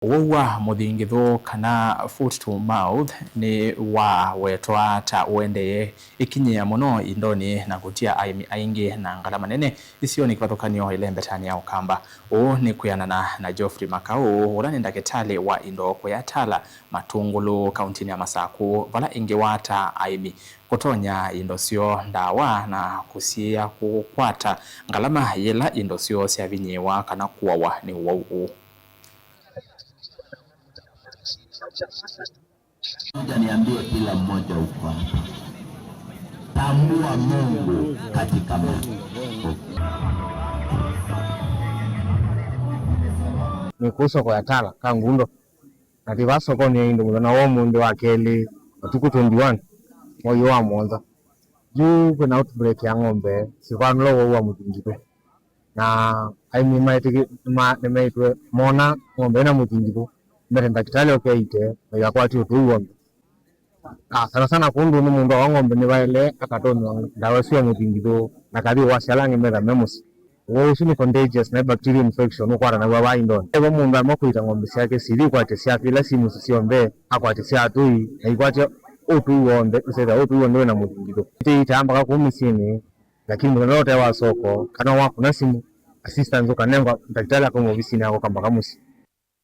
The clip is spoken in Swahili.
Wowa muthingitho kana foot to mouth ni wa wetwa ta wende ikinyia muno indoni na gutia aimi aingi na ngalama nene isio ni kwathukanio ile mbetani ya ukamba ni kuyanana na Geoffrey Makau urani ndagitali wa indo kuyatala Matungulu kaunti ya Masaku vala ingi wata aimi kutonya indo sio ndawa na kusia kukwata ngalama yela indo sio sia vinyewa kana kuwawa ni wau. Niambie kila mmoja huko hapa. Tambua Mungu katika mambo. Nikuso kwa yatala kangundo. Ati vasoko ni indo na wo mundu wa keli atuku 21 moyo wa mwanza. Juu kuna outbreak ya ng'ombe sikwanlo wa mutingipe. Na aimi maitwe mona ng'ombe na mutingipo. Mbere ndakitali okeite ya kwati utuwa sana sana kundu ni mundu wa ng'ombe ni waile akatonywa ndawa sio mutingitho na kathi washalangi mera memus wo usini contagious na bacterial infection ukwara na wa indon ebo mundu amakuita ng'ombe ciake siri kwate cia kila simu ciombe akwate cia atui na ikwate utuwonde useda utuwonde na mutingitho itaamba ka kumisini lakini mundu wote wa soko kana wako na simu assistance ukanengwa ndakitali akomo ofisini yako kamba kamusi